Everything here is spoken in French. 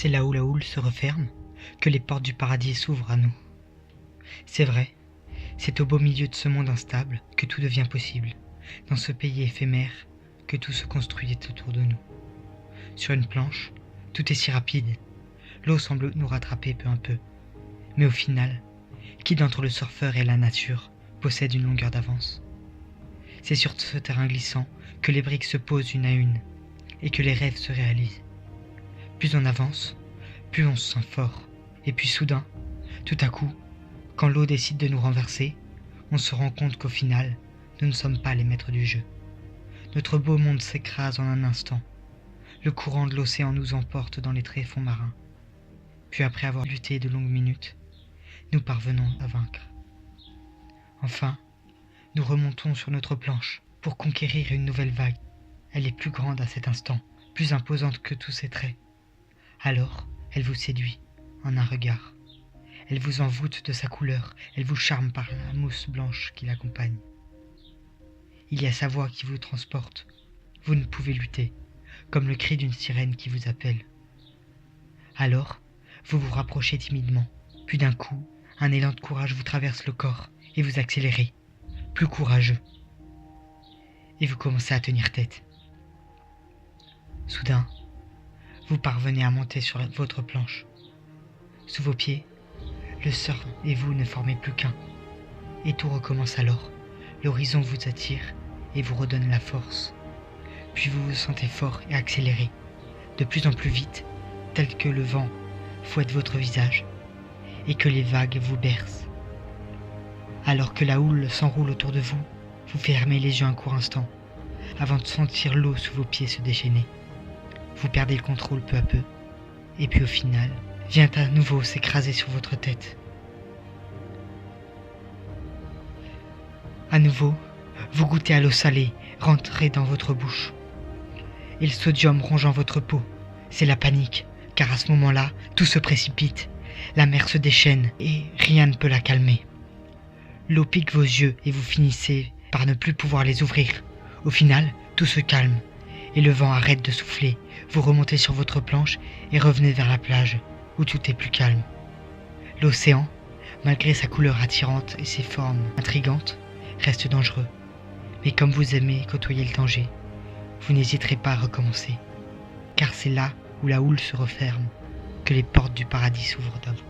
C'est là où la houle se referme que les portes du paradis s'ouvrent à nous. C'est vrai, c'est au beau milieu de ce monde instable que tout devient possible, dans ce pays éphémère que tout se construit autour de nous. Sur une planche, tout est si rapide, l'eau semble nous rattraper peu à peu. Mais au final, qui d'entre le surfeur et la nature possède une longueur d'avance? C'est sur ce terrain glissant que les briques se posent une à une, et que les rêves se réalisent. Plus on avance, plus on se sent fort, et puis soudain, tout à coup, quand l'eau décide de nous renverser, on se rend compte qu'au final, nous ne sommes pas les maîtres du jeu. Notre beau monde s'écrase en un instant. Le courant de l'océan nous emporte dans les tréfonds marins. Puis après avoir lutté de longues minutes, nous parvenons à vaincre. Enfin, nous remontons sur notre planche pour conquérir une nouvelle vague. Elle est plus grande à cet instant, plus imposante que tous ses traits. Alors, elle vous séduit en un regard. Elle vous envoûte de sa couleur, elle vous charme par la mousse blanche qui l'accompagne. Il y a sa voix qui vous transporte. Vous ne pouvez lutter, comme le cri d'une sirène qui vous appelle. Alors, vous vous rapprochez timidement, puis d'un coup, un élan de courage vous traverse le corps et vous accélérez, plus courageux. Et vous commencez à tenir tête. Soudain, vous parvenez à monter sur votre planche. Sous vos pieds, le surf et vous ne formez plus qu'un. Et tout recommence alors. L'horizon vous attire et vous redonne la force. Puis vous vous sentez fort et accéléré, de plus en plus vite, tel que le vent fouette votre visage et que les vagues vous bercent. Alors que la houle s'enroule autour de vous, vous fermez les yeux un court instant, avant de sentir l'eau sous vos pieds se déchaîner. Vous perdez le contrôle peu à peu, et puis au final, vient à nouveau s'écraser sur votre tête. À nouveau, vous goûtez à l'eau salée rentrer dans votre bouche. Et le sodium rongeant votre peau, c'est la panique, car à ce moment-là, tout se précipite. La mer se déchaîne et rien ne peut la calmer. L'eau pique vos yeux et vous finissez par ne plus pouvoir les ouvrir. Au final, tout se calme et le vent arrête de souffler. Vous remontez sur votre planche et revenez vers la plage, où tout est plus calme. L'océan, malgré sa couleur attirante et ses formes intrigantes, reste dangereux. Mais comme vous aimez côtoyer le danger, vous n'hésiterez pas à recommencer. Car c'est là où la houle se referme que les portes du paradis s'ouvrent à vous.